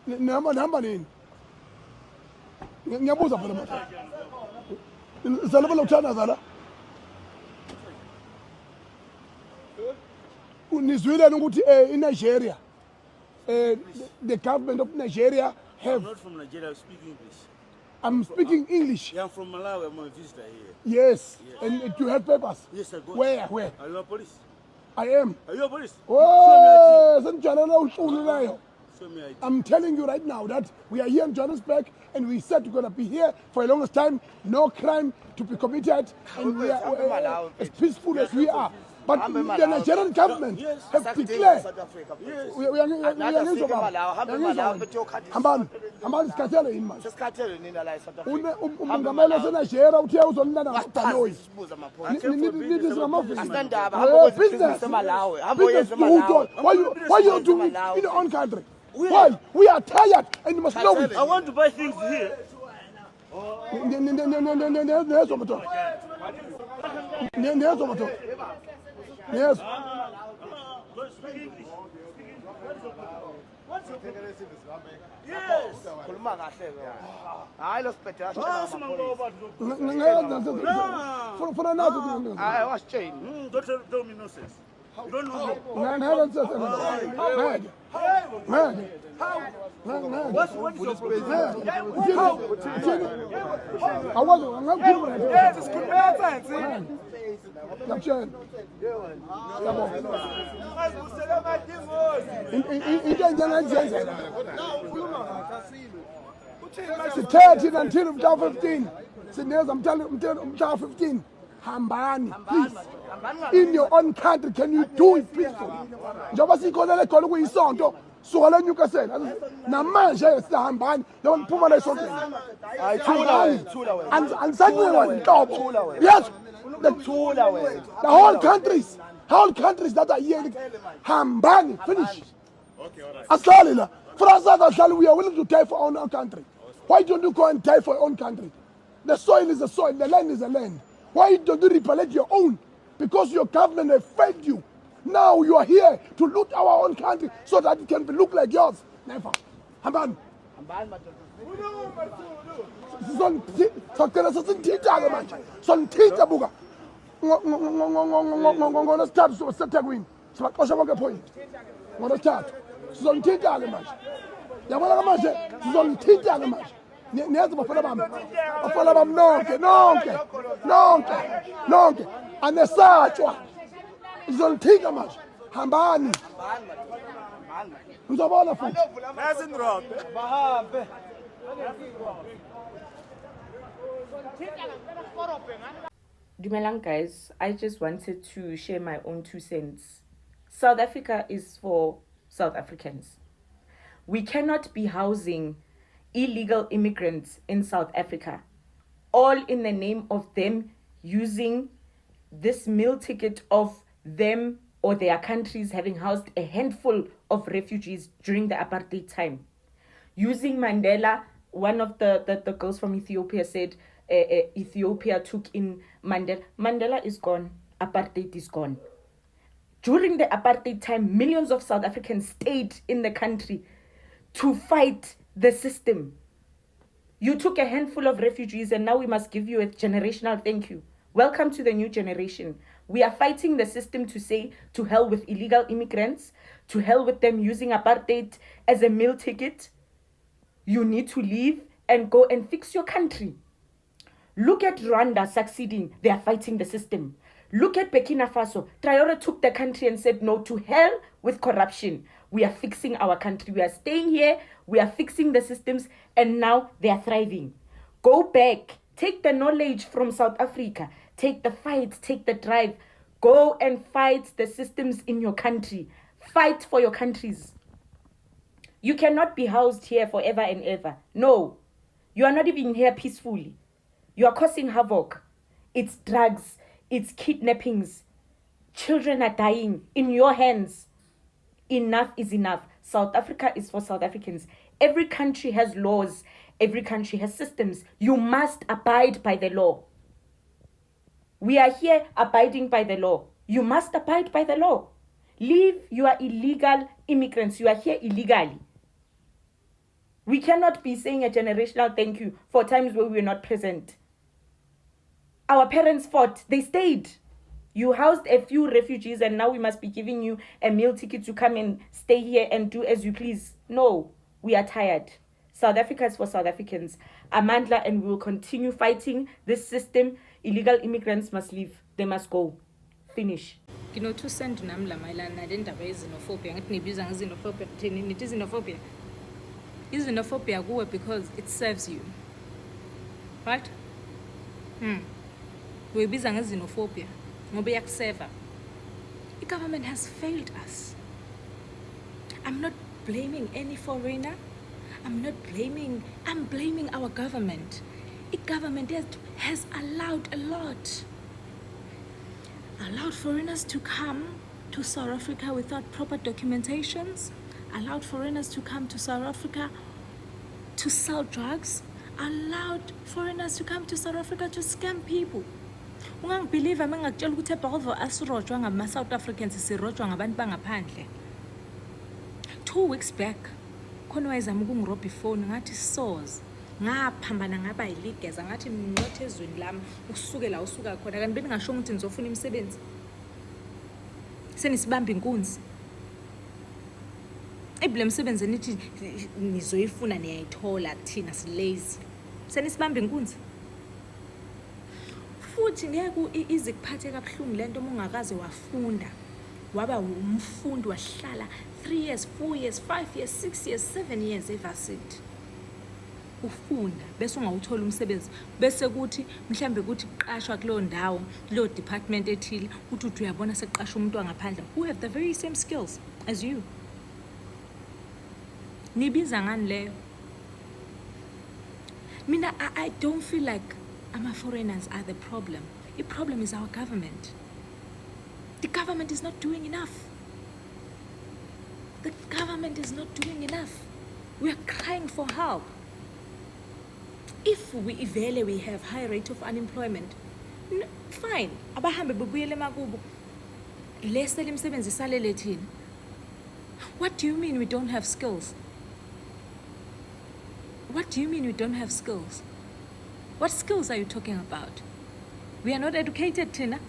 nihamba nini? Ngiyabuza phela manje. Zala bala uthanda zala. Nizwile ukuthi in Nigeria the government of Nigeria have. I'm not from Nigeria, I speak English. I'm speaking English. Yeah, I'm from Malawi, I'm a visitor here. Yes. And you have papers? Yes, I got. Where? Are you a police? I am. Are you a police? Oh, Show me ID. I'm telling you right now that we are here in Johannesburg and we said we're going to be here for a longest time, no crime to be committed, and we are as peaceful as we are. But the Nigerian government have declared. Hambani sikhathele yini manje? Umongameli waseNigeria uthe uzolilana ngabhanoyi. Nithi singamavisi. Business. Why you doing it in your own country? Why? We are tired and you must know it. I want to buy things here. Yes. For another. Don't tell me nonsense. You don't know until 15. I'm telling you, 15. Hambani, please. In your own country, can you do it peacefully? Njoba sikhona khona kuyisonto suka la Newcastle namanje sihambani yona phuma la esontweni angisakuwa inhlobo. Yes, the whole countries that are here hambani, finish. Aslali la France, we are willing to die for our own country. Why don't you go and die for your own country? The soil is the soil, the land is the land. Why don't you repellent your own? Because your government has failed you. Now you are here to loot our own country so that it can look like yours. Never. Hamban. Neza bafana bami nonke anesatshwa izolithika manje hambani ngizobona futhi Dumelang guys, I just wanted to share my own 2 cents. South Africa is for South Africans. We cannot be housing illegal immigrants in South Africa, all in the name of them using this meal ticket of them or their countries having housed a handful of refugees during the apartheid time. Using Mandela, one of the girls from Ethiopia said Ethiopia took in Mandela. Mandela is gone, apartheid is gone. During the apartheid time, millions of South Africans stayed in the country to fight the system. You took a handful of refugees and now we must give you a generational thank you. Welcome to the new generation. We are fighting the system to say to hell with illegal immigrants, to hell with them using apartheid as a meal ticket. You need to leave and go and fix your country. Look at Rwanda succeeding. They are fighting the system. Look at Burkina Faso. Traore took the country and said no to hell with corruption. We are fixing our country. We are staying here. We are fixing the systems. And now they are thriving. Go back. Take the knowledge from South Africa. Take the fight. Take the drive. Go and fight the systems in your country. Fight for your countries. You cannot be housed here forever and ever. No. You are not even here peacefully. You are causing havoc. It's drugs. It's kidnappings. Children are dying in your hands. Enough is enough. South Africa is for South Africans. Every country has laws. Every country has systems. You must abide by the law. We are here abiding by the law. You must abide by the law. Leave. You are illegal immigrants. You are here illegally. We cannot be saying a generational thank you for times where we were not present. Our parents fought. They stayed. You housed a few refugees and now we must be giving you a meal ticket to come and stay here and do as you please. No, we are tired. South Africa is for South Africans. Amandla, and we will continue fighting this system. Illegal immigrants must leave. They must go. Finish. Two cent namla mailana nendaba yezinophobia ngathi nibiza ngezinophobia thini nithi xenophobia kuwe because it serves you, right? Uyibiza ngezinophobia ngoba iyakuseva. The government has failed us. I'm not blaming any foreigner. I'm blaming our government. The government has allowed a lot. Allowed foreigners to come to South Africa without proper documentations. Allowed foreigners to come to South Africa to sell drugs. Allowed foreigners to come to South Africa to scam people. Ungangibelieve mangakutshela ukuthi eBhokova asirojwa ngama-South Africans sirojwa ngabantu bangaphandle. 2 weeks back khona wayezama ukungirobha ifoni ngathi soz ngaphambana ngaba yiligeza ngathi mnothe ezweni lami usuke la usuka khona kanti bengingasho ukuthi ngizofuna imisebenzi senisibamba inkunzi ebule msebenzi nithi nizoyifuna niyayithola thina silazy senisibamba inkunzi futhi ngeke izikuphathe kabuhlungu lento ungakaze wafunda waba umfundi wahlala 3 years 4 years 5 years 6 years 7 years evarsity ufunda bese ungawuthola umsebenzi bese kuthi mhlambe kuthi qashwa kulo ndawo lo department ethile uthi uyabona seqasha umuntu wangaphandle who have the very same skills as you. Nibiza ngani leyo? Mina I don't feel like foreigners are the problem. The problem is our government. The government is not doing enough. The government is not doing enough. We are crying for help. If we have high rate of unemployment, fine. Abahambe bubuyele makubo. Lesele imisebenzi isalele thina. What do you mean we don't have skills? What do you mean we don't have skills? What skills are you talking about? We are not educated, Tina.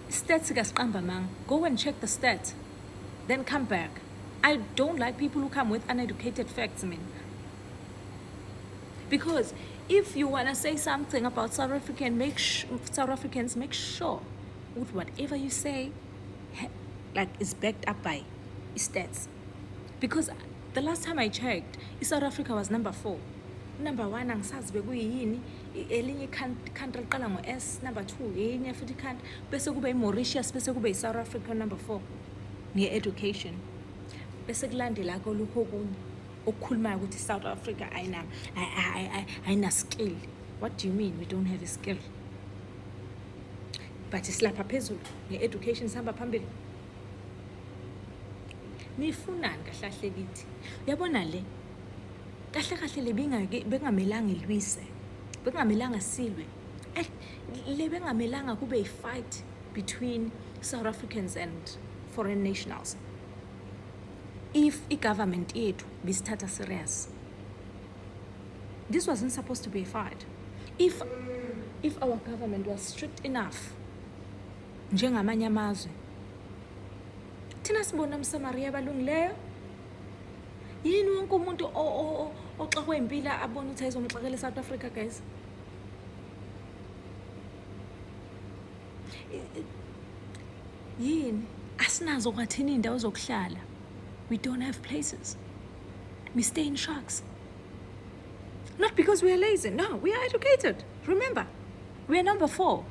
Stats gasqamba mang. Go and check the stats. Then come back. I don't like people who come with uneducated facts, Because if you want to say something about South Africans, make sure with whatever you say, is backed up by stats. Because the last time I checked, South Africa was number 4. Number 1, angisazi bekuyini, elinye country qala ngo-S, number 2, yenye futhi country, bese kube Mauritius, bese kube South Africa number 4. Nge-education. Bese kulandela lokho okunye okukhulumayo ukuthi South Africa ayina skill. What do you mean we don't have a skill? But islapha phezulu nge-education sihamba phambili. Nifunani kahle kahle kithi? Uyabona le kahle le bengamelanga ilwise. Bengamelanga silwe. Le bengamelanga kube i-fight between South Africans and foreign nationals. If the government yethu bisithatha serious, this wasn't supposed to be a fight. If our government was strict enough, njengamanye amazwe, thina sibona umsamaria balungileyo. Yini wonke umuntu oxakwe impila abona ukuthi ayizomxakela eSouth Africa, guys? Yini asinazo kwathini indawo zokuhlala? We don't have places. We stay in shacks. Not because we are lazy. No, we are educated. Remember, we are number 4.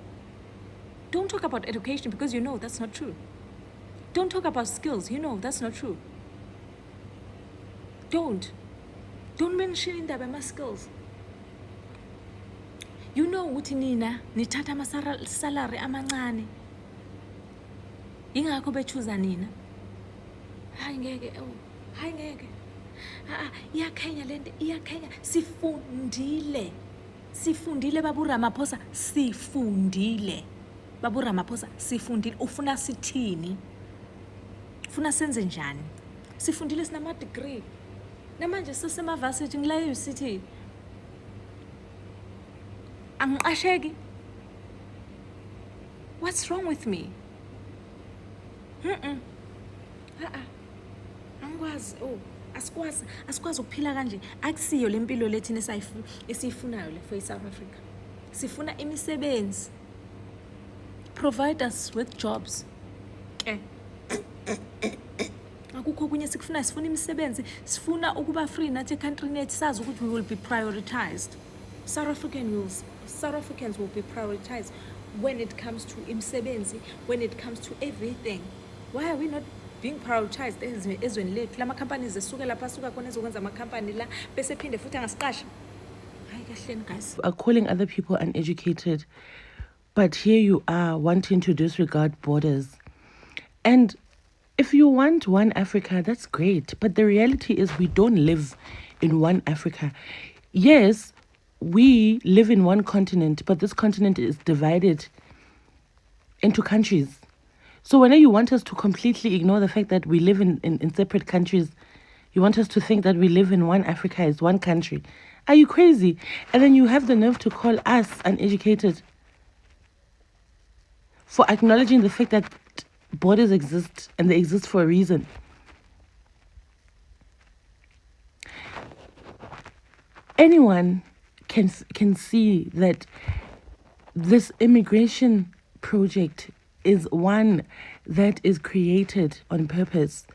Don't talk about education because you know that's not true. Don't talk about skills. You know that's not true. Don't mention indaba ama skills. You know ukuthi nina nithatha ama salary amancane. Ingakho bechuza nina. Hayi ngeke. Iyakhenya lento, iyakhenya. Sifundile Babu Ramaphosa, sifundile. Babu Ramaphosa, sifundile. Ufuna sithini? Ufuna senze njani? Sifundile sinama degree. namanje sesemavasithi ngilayo usithi angiqasheki. What's wrong with me? Angikwazi. Asikwazi ukuphila kanje. Akusiyo lempilo lethina esiyifunayo le for South Africa. Sifuna imisebenzi. Provide us with jobs. Akukho kunye sikufuna, sifuna imisebenzi, sifuna ukuba free nathi country net, sazi ukuthi we will be prioritized. South Africans will be prioritized when it comes to imisebenzi, when it comes to everything. Why are we not being prioritized ezweni lethu? Lama companies esuke lapha suka khona ezokwenza ama company la bese phinde futhi angasiqasha. Hayi kahleni guys. Are calling other people uneducated, but here you are wanting to disregard borders. And if you want one Africa, that's great. But the reality is we don't live in one Africa. Yes, we live in one continent, but this continent is divided into countries. So whenever you want us to completely ignore the fact that we live in separate countries, you want us to think that we live in one Africa, is one country. Are you crazy? And then you have the nerve to call us uneducated for acknowledging the fact that borders exist, and they exist for a reason. Anyone can see that this immigration project is one that is created on purpose.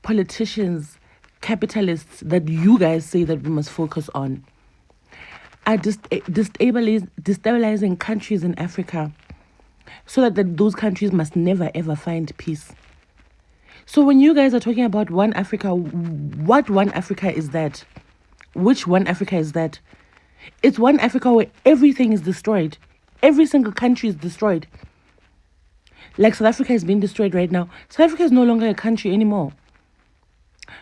Politicians, capitalists that you guys say that we must focus on are destabilizing countries in Africa, so that those countries must never ever find peace. So when you guys are talking about one Africa, what one Africa is that? Which one Africa is that? It's one Africa where everything is destroyed. Every single country is destroyed. Like South Africa is being destroyed right now. South Africa is no longer a country anymore.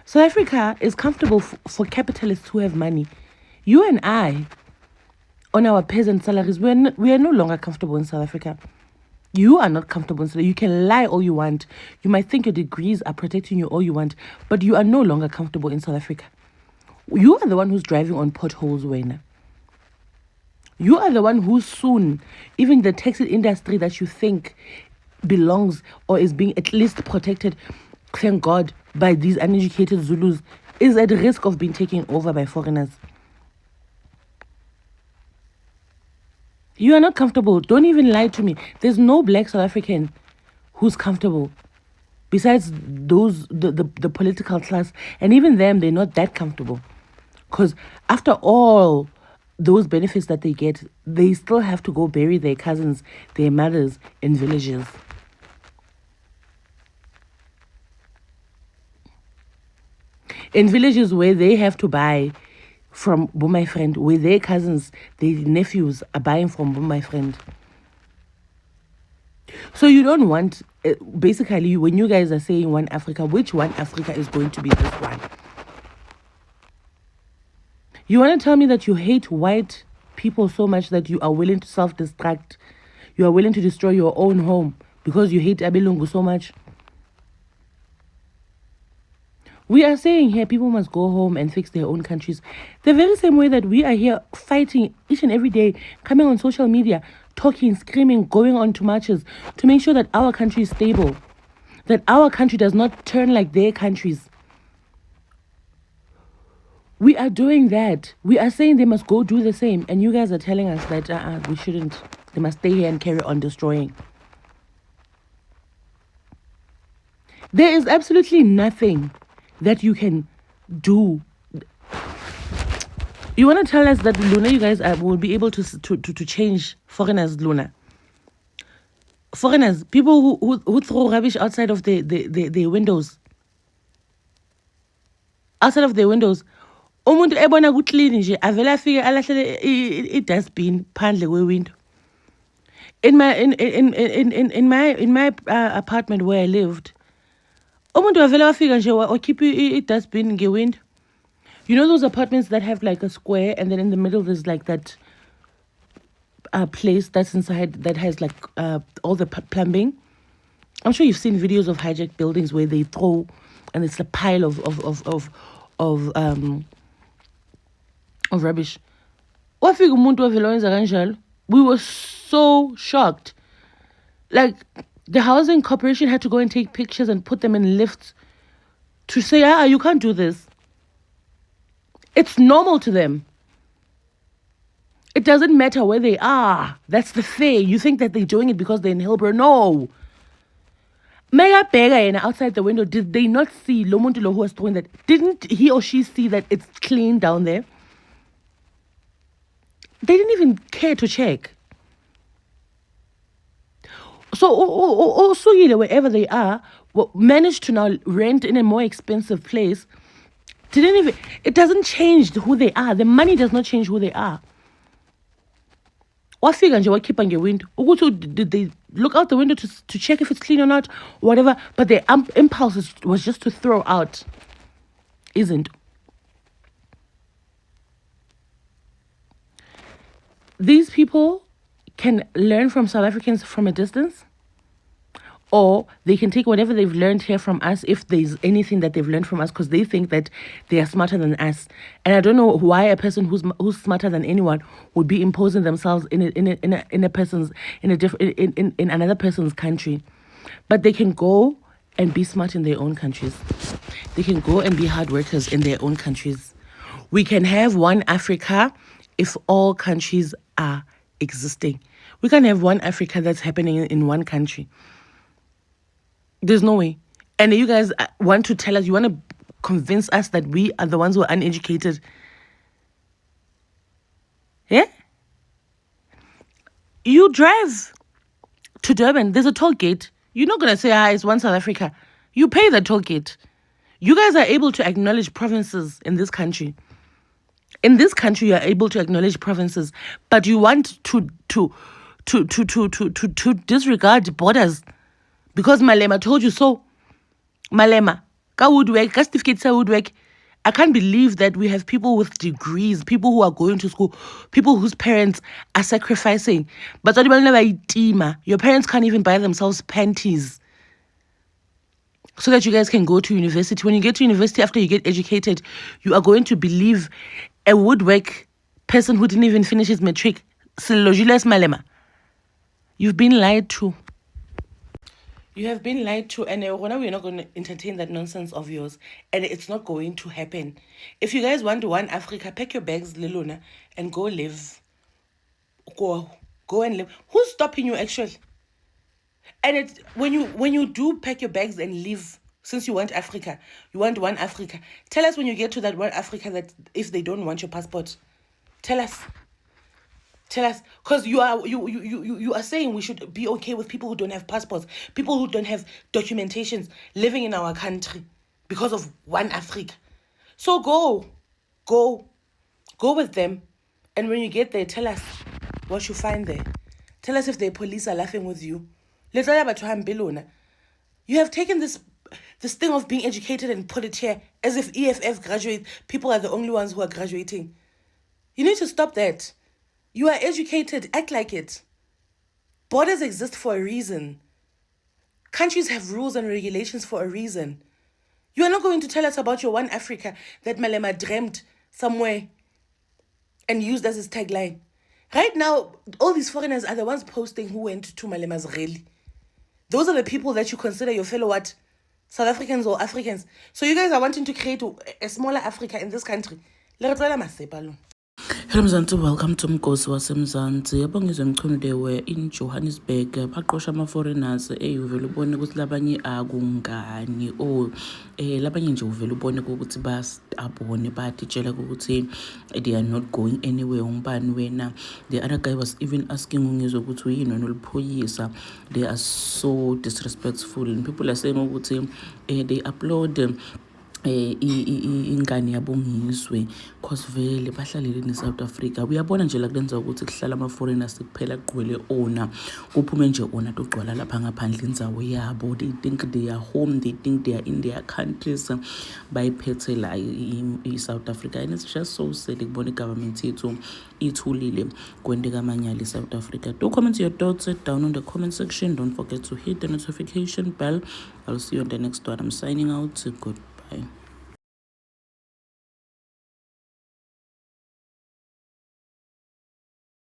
South Africa is comfortable for capitalists who have money. You and I, on our peasant salaries, we are no longer comfortable in South Africa. You are not comfortable in South Africa. You can lie all you want. You might think your degrees are protecting you all you want, but you are no longer comfortable in South Africa. You are the one who's driving on potholes, Wayne. You are the one who soon, even the taxi industry that you think belongs or is being at least protected, thank God, by these uneducated Zulus, is at risk of being taken over by foreigners. You are not comfortable. Don't even lie to me. There's no black South African who's comfortable. Besides those, the political class. And even them, they're not that comfortable. Because after all those benefits that they get, they still have to go bury their cousins, their mothers in villages. In villages where they have to buy from my friend, where their cousins, their nephews are buying from my friend. So you don't want, basically, when you guys are saying one Africa, which one Africa is going to be this one? You want to tell me that you hate white people so much that you are willing to self-destruct, you are willing to destroy your own home because you hate Abelungu so much? We are saying here people must go home and fix their own countries. The very same way that we are here fighting each and every day, coming on social media, talking, screaming, going on to marches to make sure that our country is stable, that our country does not turn like their countries. We are doing that. We are saying they must go do the same. And you guys are telling us that we shouldn't. They must stay here and carry on destroying. There is absolutely nothing that you can do. You want to tell us that, Luna, you guys will be able to change foreigners, Luna? Foreigners, people who throw rubbish outside of their windows. Outside of their windows. Umuntu ebona kuclean nje avela afike alahlele I-dustbin phandle kwe-window. In my apartment where I lived, umuntu avela afika nje wakhipha I-dustbin nge-window. You know those apartments that have like a square and then in the middle there's like that place that's inside that has like all the plumbing? I'm sure you've seen videos of hijacked buildings where they throw and it's a pile of rubbish. We were so shocked. Like, the housing corporation had to go and take pictures and put them in lifts to say, you can't do this. It's normal to them. It doesn't matter where they are. That's the thing. You think that they're doing it because they're in Hillbrow. No. Mega Bega and outside the window, did they not see Lomontulo who was doing that? Didn't he or she see that it's clean down there? They didn't even care to check. So, wherever they are, managed to now rent in a more expensive place. It doesn't change who they are. The money does not change who they are. Did they look out the window to check if it's clean or not, whatever? But their impulse was just to throw out. Isn't. These people can learn from South Africans from a distance, or they can take whatever they've learned here from us, if there's anything that they've learned from us, because they think that they are smarter than us. And I don't know why a person who's smarter than anyone would be imposing themselves in another person's country. But they can go and be smart in their own countries. They can go and be hard workers in their own countries. We can have one Africa if all countries are existing. We can't have one Africa that's happening in one country. There's no way. And you guys want to tell us, you want to convince us that we are the ones who are uneducated. Yeah? You drive to Durban, there's a toll gate. You're not going to say, it's one South Africa. You pay the toll gate. You guys are able to acknowledge provinces in this country. In this country, you are able to acknowledge provinces, but you want to disregard borders. Because Malema told you so. Malema, ka woodwork, ka certificate sa woodwork. I can't believe that we have people with degrees, people who are going to school, people whose parents are sacrificing. But your parents can't even buy themselves panties so that you guys can go to university. When you get to university, after you get educated, you are going to believe a woodwork person who didn't even finish his matric. Julius Malema. You've been lied to. You have been lied to, and we're not going to entertain that nonsense of yours, and it's not going to happen. If you guys want one Africa, pack your bags, Liluna, and go live. Go and live. Who's stopping you, actually? And when you do pack your bags and leave, since you want Africa, you want one Africa. Tell us when you get to that one Africa that if they don't want your passport, tell us. Tell us, because you are saying we should be okay with people who don't have passports, people who don't have documentations, living in our country because of one Africa. So go with them, and when you get there, tell us what you find there. Tell us if the police are laughing with you. You have taken this thing of being educated and put it here as if EFF graduate people are the only ones who are graduating. You need to stop that. You are educated. Act like it. Borders exist for a reason. Countries have rules and regulations for a reason. You are not going to tell us about your one Africa that Malema dreamt somewhere and used as his tagline. Right now, all these foreigners are the ones posting who went to Malema's rally. Those are the people that you consider your fellow what? South Africans or Africans. So you guys are wanting to create a smaller Africa in this country. Hello Mzansi, welcome to Mkosi waseMzansi. Yabo ngizomchunde we in Johannesburg baqosha ama-foreigners uvele ubone ukuthi labanye akungani labanye nje uvele ubone ukuthi abone batitshela ukuthi they are not going anywhere. Umbani wena? The other guy was even asking ungizwe ukuthi uyini wena oliphoyisa. They are so disrespectful, and people are saying ukuthi they upload ingane yabongiswe cause vele bahlalele in South Africa. Uyabona nje la kulenza ukuthi kuhlala ama-foreigners kuphela kugqwele ona, kuphume nje ona togcwala lapha ngaphandle indzawo yabo. They think they are home, they think they are in their countries, bayiphethe la i-South Africa. And it's just so sad ukubona i-government yethu ithulile kwenteka amanyala South Africa. Do comment your thoughts down on the comment section. Don't forget to hit the notification bell. I'll see you on the next one. I'm signing out. Goodbye.